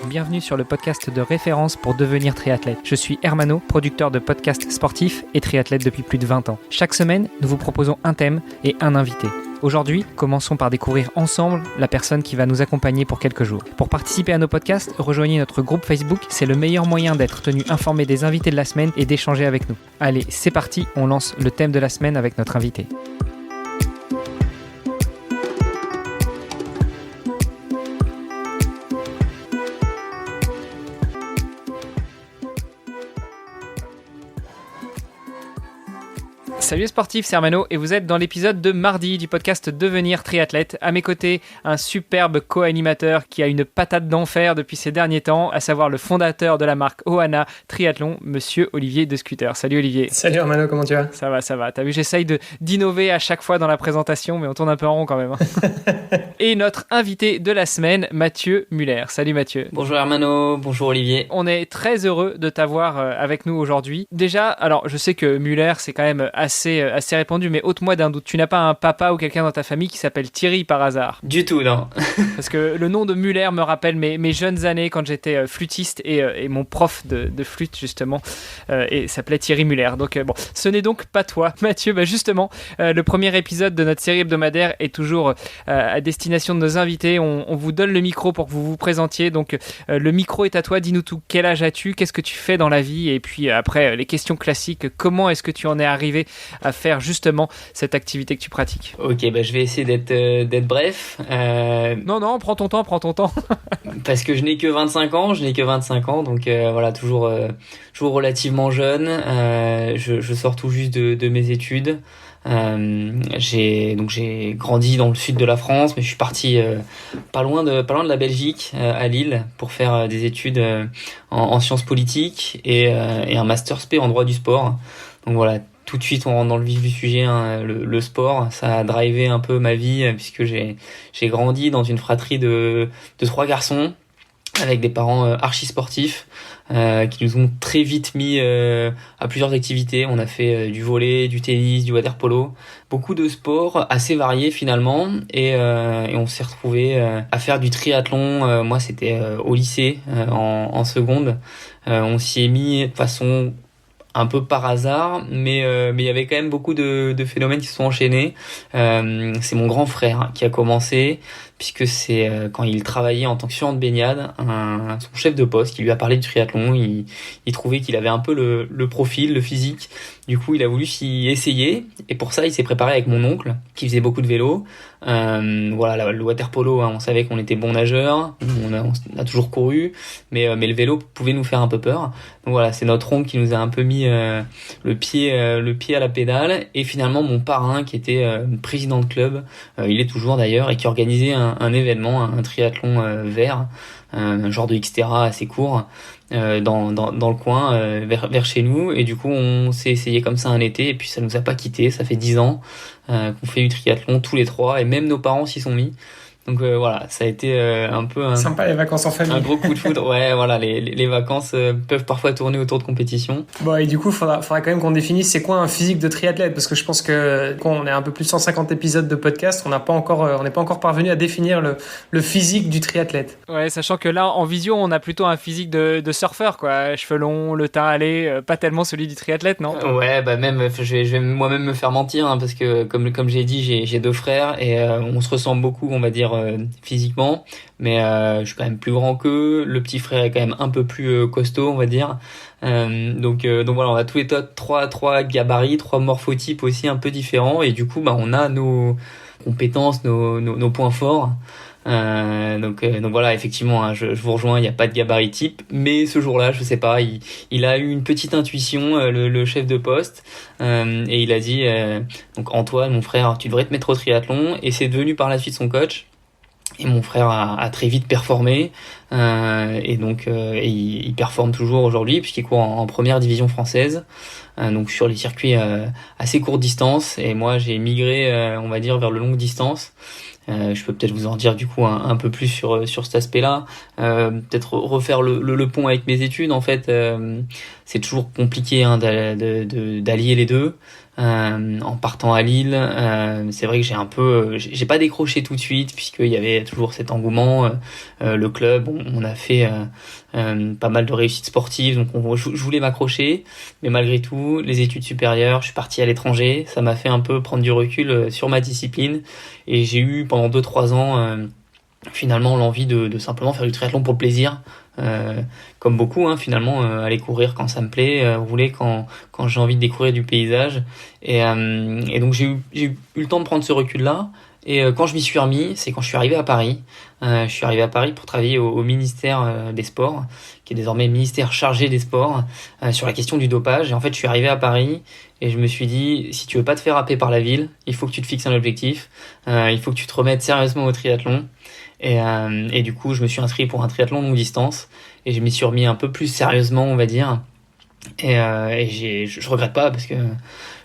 bienvenue sur le podcast de référence pour devenir triathlète. Je suis Hermano, producteur de podcasts sportifs et triathlète depuis plus de 20 ans. Chaque semaine, nous vous proposons un thème et un invité. Aujourd'hui, commençons par découvrir ensemble la personne qui va nous accompagner pour quelques jours. Pour participer à nos podcasts, rejoignez notre groupe Facebook, c'est le meilleur moyen d'être tenu informé des invités de la semaine et d'échanger avec nous. Allez, c'est parti, on lance le thème de la semaine avec notre invité. Salut sportifs, c'est Hermano et vous êtes dans l'épisode de mardi du podcast Devenir triathlète. À mes côtés, un superbe co-animateur qui a une patate d'enfer depuis ces derniers temps, à savoir le fondateur de la marque Ohana Triathlon, monsieur Olivier de Scooter. Salut Olivier. Salut Hermano, comment tu vas ? Ça va. T'as vu, j'essaye d'innover à chaque fois dans la présentation, mais on tourne un peu en rond quand même. Et notre invité de la semaine, Mathieu Muller. Salut Mathieu. Bonjour Hermano, bonjour Olivier. On est très heureux de t'avoir avec nous aujourd'hui. Déjà, alors je sais que Muller, c'est quand même assez répandu, mais ôte-moi d'un doute. Tu n'as pas un papa ou quelqu'un dans ta famille qui s'appelle Thierry par hasard ? Du tout, non. Parce que le nom de Muller me rappelle mes jeunes années quand j'étais flûtiste et mon prof de flûte justement et s'appelait Thierry Muller. Donc bon, ce n'est donc pas toi, Mathieu. Justement, le premier épisode de notre série hebdomadaire est toujours à destination de nos invités. On vous donne le micro pour que vous vous présentiez. Donc le micro est à toi. Dis-nous tout. Quel âge as-tu ? Qu'est-ce que tu fais dans la vie ? Et puis après, les questions classiques. Comment est-ce que tu en es arrivé à faire justement cette activité que tu pratiques ? Ok, je vais essayer d'être bref. Non, prends ton temps. Parce que je n'ai que 25 ans, donc voilà, toujours relativement jeune. Je sors tout juste de mes études. J'ai grandi dans le sud de la France, mais je suis parti pas loin de la Belgique, à Lille, pour faire des études en sciences politiques et un master spé en droit du sport. Donc voilà, tout de suite on rentre dans le vif du sujet, hein. Le sport, ça a drivé un peu ma vie, puisque j'ai grandi dans une fratrie de 3 garçons avec des parents archi sportifs qui nous ont très vite mis à plusieurs activités. On a fait du volley, du tennis, du water-polo, beaucoup de sports assez variés finalement, et on s'est retrouvé à faire du triathlon. Moi c'était au lycée, en seconde. On s'y est mis de façon un peu par hasard, mais il y avait quand même beaucoup de phénomènes qui se sont enchaînés. C'est mon grand frère qui a commencé, puisque c'est quand il travaillait en tant que surveillant de baignade, son chef de poste qui lui a parlé du triathlon. Il trouvait qu'il avait un peu le profil, le physique. Du coup, il a voulu s'y essayer, et pour ça, il s'est préparé avec mon oncle, qui faisait beaucoup de vélo. Voilà, le water-polo, hein, on savait qu'on était bons nageurs, on a toujours couru, mais le vélo pouvait nous faire un peu peur. Donc voilà, c'est notre oncle qui nous a un peu mis le pied à la pédale, et finalement mon parrain, qui était président de club, il est toujours d'ailleurs, et qui organisait un événement, un triathlon vert, un genre de Xterra assez court, dans le coin, vers chez nous. Et du coup on s'est essayé comme ça un été, et puis ça nous a pas quitté. Ça fait 10 ans qu'on fait du triathlon tous les 3, et même nos parents s'y sont mis. Donc voilà, ça a été un peu sympa les vacances en famille. Un gros coup de foudre. Ouais, voilà, les vacances peuvent parfois tourner autour de compétitions. Bon, et du coup, faudra quand même qu'on définisse c'est quoi un physique de triathlète, parce que je pense que quand on est un peu plus de 150 épisodes de podcast, on n'est pas encore parvenu à définir le physique du triathlète. Ouais, sachant que là en visio, on a plutôt un physique de surfeur, quoi, cheveux longs, le teint allé, pas tellement celui du triathlète, non ? Ouais, même je vais moi-même me faire mentir, hein, parce que comme j'ai dit, j'ai 2 frères, et on se ressemble beaucoup, on va dire, physiquement, mais je suis quand même plus grand qu'eux. Le petit frère est quand même un peu plus costaud, on va dire. Donc voilà, on a tous les trois gabarits, 3 morphotypes aussi un peu différents, et du coup on a nos compétences, nos points forts. Donc voilà, effectivement, hein, je vous rejoins, il n'y a pas de gabarit type, mais ce jour-là, je sais pas, il a eu une petite intuition, le chef de poste, et il a dit donc Antoine, mon frère, tu devrais te mettre au triathlon, et c'est devenu par la suite son coach. Et mon frère a très vite performé, et donc il performe toujours aujourd'hui, puisqu'il court en première division française, donc sur les circuits assez courte distance. Et moi j'ai migré, on va dire, vers le longue distance. Je peux peut-être vous en dire du coup un peu plus sur cet aspect-là. Peut-être refaire le pont avec mes études. En fait, c'est toujours compliqué, hein, d'allier les deux. en partant à Lille. C'est vrai que j'ai pas décroché tout de suite puisqu'il y avait toujours cet engouement. Le club, on a fait pas mal de réussites sportives, donc je voulais m'accrocher. Mais malgré tout, les études supérieures, je suis parti à l'étranger. Ça m'a fait un peu prendre du recul sur ma discipline et j'ai eu pendant 2-3 ans finalement l'envie de simplement faire du triathlon pour le plaisir. Comme beaucoup finalement, aller courir quand ça me plaît, rouler quand j'ai envie de découvrir du paysage et donc j'ai eu le temps de prendre ce recul là et quand je m'y suis remis, c'est quand je suis arrivé à Paris. Je suis arrivé à Paris pour travailler au ministère des Sports, qui est désormais ministère chargé des sports, sur la question du dopage. Et en fait, je suis arrivé à Paris et je me suis dit, si tu veux pas te faire happer par la ville, il faut que tu te fixes un objectif, il faut que tu te remettes sérieusement au triathlon. Et du coup, je me suis inscrit pour un triathlon longue distance et je m'y suis remis un peu plus sérieusement, on va dire. Et je regrette pas parce que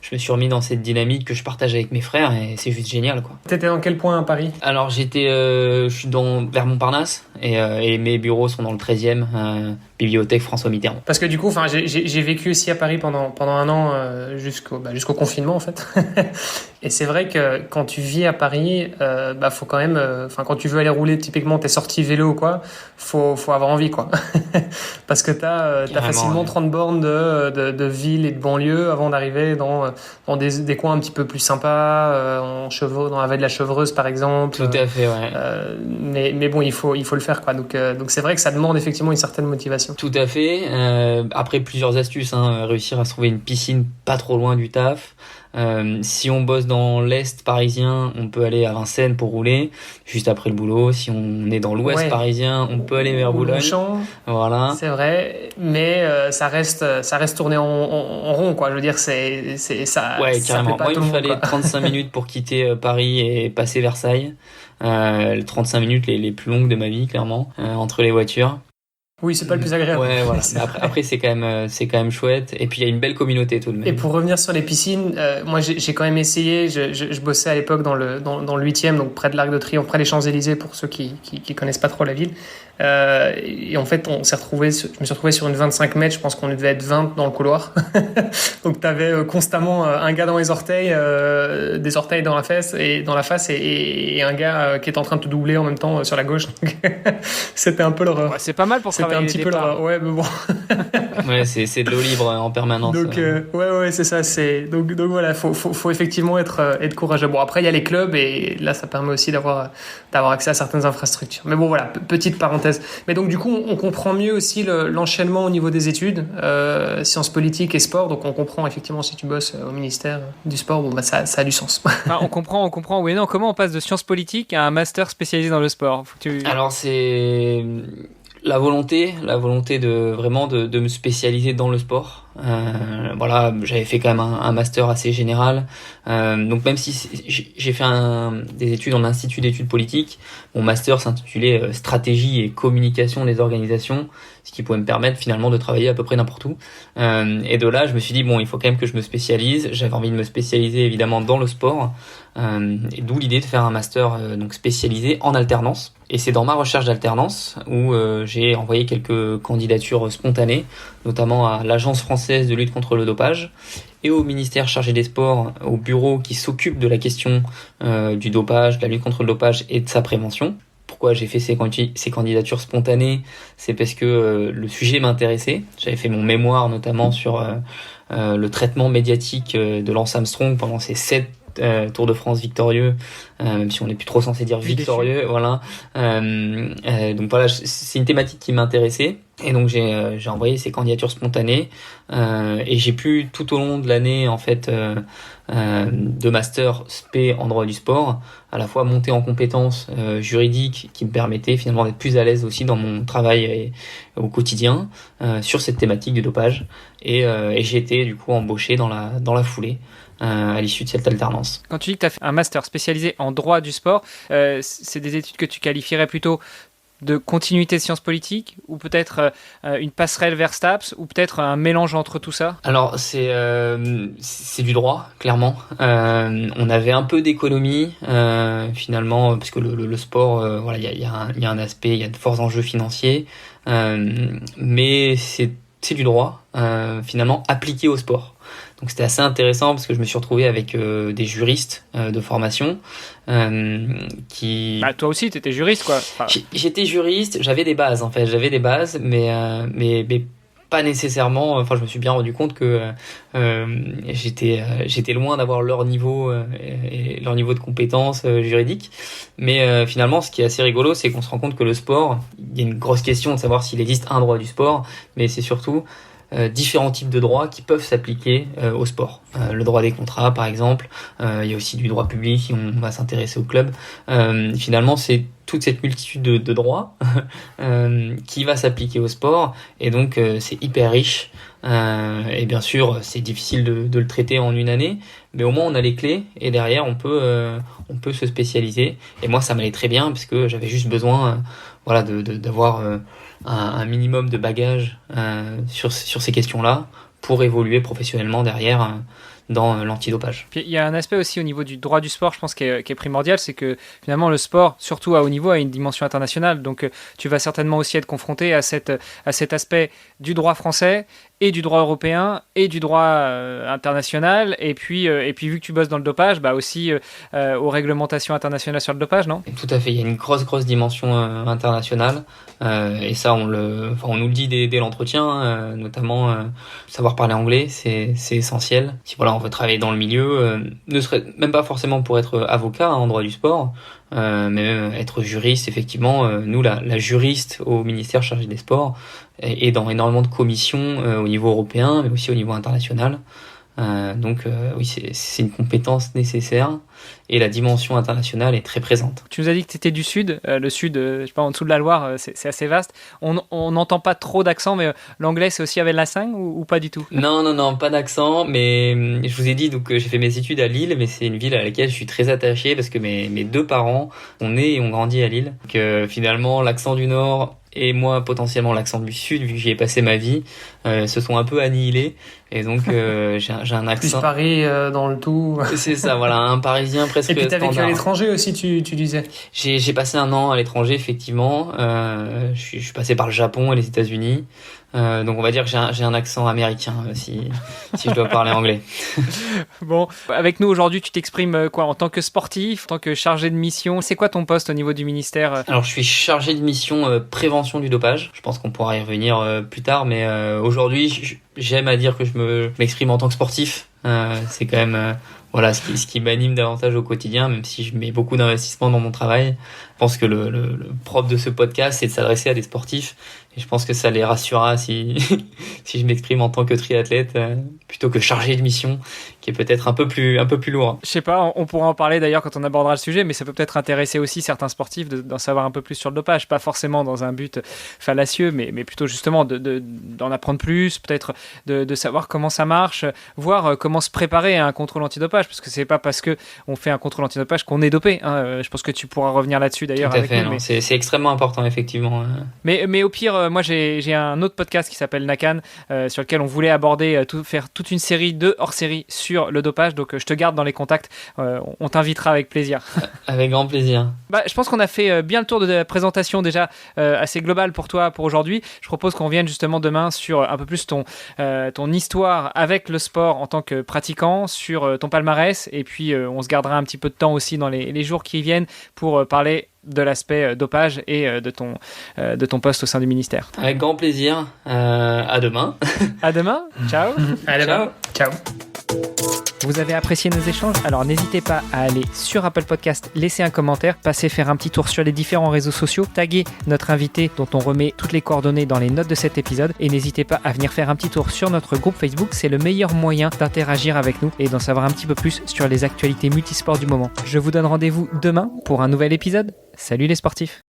je me suis remis dans cette dynamique que je partage avec mes frères et c'est juste génial, quoi. T'étais dans quel point à Paris? Alors je suis vers Montparnasse et mes bureaux sont dans le 13e, bibliothèque François Mitterrand. Parce que du coup, j'ai vécu aussi à Paris pendant un an jusqu'au confinement en fait. Et c'est vrai que quand tu vis à Paris, faut quand même, quand tu veux aller rouler, typiquement t'es sorti vélo ou quoi, faut avoir envie, quoi. Parce que t'as facilement 30 bornes de ville et de banlieue avant d'arriver dans des coins un petit peu plus sympas, dans la vallée de la Chevreuse par exemple. Tout à fait, ouais. Mais bon, il faut le faire, quoi. Donc c'est vrai que ça demande effectivement une certaine motivation. Tout à fait. Après, plusieurs astuces, réussir à se trouver une piscine pas trop loin du taf. Si on bosse dans l'est parisien, on peut aller à Vincennes pour rouler juste après le boulot. Si on est dans l'ouest parisien, on peut aller vers Boulogne. Voilà. C'est vrai, mais ça reste tourné en rond, quoi. Je veux dire, c'est ça. Ouais, ça carrément. plaît pas Moi, à il tout me le monde, fallait quoi. 35 minutes pour quitter Paris et passer Versailles. 35 minutes les plus longues de ma vie, clairement, entre les voitures. Oui, c'est pas le plus agréable. Ouais, voilà. Mais après c'est quand même chouette. Et puis il y a une belle communauté tout de même. Et pour revenir sur les piscines, moi j'ai quand même essayé. Je bossais à l'époque dans le 8e, donc près de l'Arc de Triomphe, près des Champs-Élysées pour ceux qui connaissent pas trop la ville. Et en fait, je me suis retrouvé sur une 25 mètres. Je pense qu'on devait être 20 dans le couloir. Donc t'avais constamment un gars dans les orteils, des orteils dans la face et un gars qui est en train de te doubler en même temps sur la gauche. Donc, c'était un peu l'horreur. Ouais, c'est pas mal pour C'était travailler un petit les peu départs. l'horreur. Ouais, mais bon. Ouais, c'est de l'eau libre en permanence. Donc ouais, c'est ça. Donc voilà, faut effectivement être courageux. Bon, après il y a les clubs et là ça permet aussi d'avoir accès à certaines infrastructures. Mais bon voilà, petite parenthèse. Mais donc du coup on comprend mieux aussi l'enchaînement au niveau des études, sciences politiques et sport. Donc on comprend effectivement si tu bosses au ministère du sport, ça a du sens. Enfin, on comprend. Oui, non, comment on passe de sciences politiques à un master spécialisé dans le sport? Alors c'est la volonté de vraiment de me spécialiser dans le sport. Voilà, j'avais fait quand même un master assez général. Donc même si j'ai fait des études en institut d'études politiques, mon master s'intitulait stratégie et communication des organisations, ce qui pouvait me permettre finalement de travailler à peu près n'importe où. Et de là, je me suis dit il faut quand même que je me spécialise. J'avais envie de me spécialiser évidemment dans le sport, et d'où l'idée de faire un master donc spécialisé en alternance. Et c'est dans ma recherche d'alternance où j'ai envoyé quelques candidatures spontanées, notamment à l'Agence française de lutte contre le dopage et au ministère chargé des sports, au bureau qui s'occupe de la question du dopage, de la lutte contre le dopage et de sa prévention. Pourquoi j'ai fait ces candidatures spontanées? C'est parce que le sujet m'intéressait. J'avais fait mon mémoire notamment sur le traitement médiatique de Lance Armstrong pendant ces 7 Tour de France victorieux, même si on n'est plus trop censé dire victorieux, voilà. Donc voilà, c'est une thématique qui m'intéressait et donc j'ai envoyé ces candidatures spontanées et j'ai pu tout au long de l'année en fait de master spé en droit du sport à la fois monter en compétences juridiques qui me permettaient finalement d'être plus à l'aise aussi dans mon travail au quotidien sur cette thématique du dopage et j'ai été du coup embauché dans la foulée à l'issue de cette alternance. Quand tu dis que tu as fait un master spécialisé en droit du sport, c'est des études que tu qualifierais plutôt de continuité de sciences politiques ou peut-être une passerelle vers STAPS ou peut-être un mélange entre tout ça? Alors c'est du droit, clairement. On avait un peu d'économie finalement parce que le sport, voilà, il y a un aspect, il y a de forts enjeux financiers, mais c'est du droit finalement appliqué au sport. Donc c'était assez intéressant parce que je me suis retrouvé avec des juristes de formation qui... Bah, toi aussi, t'étais juriste, quoi. Enfin... J'étais juriste, j'avais des bases, mais pas nécessairement. Enfin, je me suis bien rendu compte que j'étais loin d'avoir leur niveau et leur niveau de compétences juridiques. Mais finalement, ce qui est assez rigolo, c'est qu'on se rend compte que le sport, il y a une grosse question de savoir s'il existe un droit du sport, mais c'est surtout différents types de droits qui peuvent s'appliquer au sport. Le droit des contrats, par exemple. Il y a aussi du droit public si on va s'intéresser au club. Finalement, c'est toute cette multitude de droits qui va s'appliquer au sport. Et donc, c'est hyper riche. Et bien sûr, c'est difficile de le traiter en une année. Mais au moins, on a les clés. Et derrière, on peut se spécialiser. Et moi, ça m'allait très bien parce que j'avais juste besoin d'avoir un minimum de bagage sur ces questions-là pour évoluer professionnellement derrière dans l'antidopage. Puis il y a un aspect aussi au niveau du droit du sport, je pense, qui est primordial, c'est que finalement le sport, surtout à haut niveau, a une dimension internationale. Donc tu vas certainement aussi être confronté à cet aspect du droit français et du droit européen et du droit international. Et puis vu que tu bosses dans le dopage, bah aussi aux réglementations internationales sur le dopage, non ? Tout à fait, il y a une grosse dimension internationale. Et ça, on nous le dit dès l'entretien, notamment savoir parler anglais, c'est essentiel. Si voilà, on veut travailler dans le milieu, ne serait même pas forcément pour être avocat en droit du sport, mais même être juriste, effectivement. Nous, la juriste au ministère chargé des sports est dans énormément de commissions au niveau européen, mais aussi au niveau international. Donc oui, c'est une compétence nécessaire et la dimension internationale est très présente. Tu nous as dit que tu étais du Sud, le Sud, je sais pas, en dessous de la Loire, c'est assez vaste. On n'entend pas trop d'accent, mais l'anglais c'est aussi avec l'accent ou pas du tout ? Non, pas d'accent, mais je vous ai dit donc j'ai fait mes études à Lille, mais c'est une ville à laquelle je suis très attaché parce que mes deux parents sont nés et ont grandi à Lille. Donc finalement l'accent du Nord et moi potentiellement l'accent du Sud, vu que j'y ai passé ma vie, se sont un peu annihilés. Et donc j'ai un accent... Plus Paris dans le tout. C'est ça, voilà, un Parisien presque standard. Et puis t'as vécu à l'étranger aussi, tu disais. J'ai passé 1 an à l'étranger, effectivement. Je suis passé par le Japon et les États-Unis. Donc on va dire que j'ai un accent américain si je dois parler anglais. Bon, avec nous aujourd'hui, tu t'exprimes quoi en tant que sportif, en tant que chargé de mission. C'est quoi ton poste au niveau du ministère ? Alors je suis chargé de mission prévention du dopage. Je pense qu'on pourra y revenir plus tard, mais aujourd'hui j'aime à dire que je m'exprime en tant que sportif. C'est quand même voilà ce qui m'anime davantage au quotidien, même si je mets beaucoup d'investissement dans mon travail. Je pense que le propre de ce podcast, c'est de s'adresser à des sportifs. Et je pense que ça les rassurera si je m'exprime en tant que triathlète plutôt que chargé de mission, qui est peut-être un peu plus lourd. Je sais pas, on pourra en parler d'ailleurs quand on abordera le sujet, mais ça peut peut-être intéresser aussi certains sportifs d'en savoir un peu plus sur le dopage, pas forcément dans un but fallacieux, mais plutôt justement d'en apprendre plus, peut-être de savoir comment ça marche, voir comment se préparer à un contrôle antidopage, parce que c'est pas parce que on fait un contrôle antidopage qu'on est dopé. Hein. Je pense que tu pourras revenire là-dessus d'ailleurs. Tout à fait, c'est extrêmement important effectivement. Mais au pire, moi j'ai un autre podcast qui s'appelle Nakan, sur lequel on voulait aborder, faire toute une série de hors-série sur le dopage, donc je te garde dans les contacts, on t'invitera avec plaisir. Avec grand plaisir. Je pense qu'on a fait bien le tour de la présentation déjà assez globale pour toi pour aujourd'hui. Je propose qu'on revienne justement demain sur un peu plus ton histoire avec le sport en tant que pratiquant, sur ton palmarès, et puis on se gardera un petit peu de temps aussi dans les jours qui viennent pour parler de l'aspect dopage et de ton poste au sein du ministère. Avec grand plaisir. À demain. À demain. Ciao. À demain. Ciao. Vous avez apprécié nos échanges ? Alors n'hésitez pas à aller sur Apple Podcast, laisser un commentaire, passer faire un petit tour sur les différents réseaux sociaux, taguer notre invité dont on remet toutes les coordonnées dans les notes de cet épisode, et n'hésitez pas à venir faire un petit tour sur notre groupe Facebook, c'est le meilleur moyen d'interagir avec nous et d'en savoir un petit peu plus sur les actualités multisports du moment. Je vous donne rendez-vous demain pour un nouvel épisode. Salut les sportifs!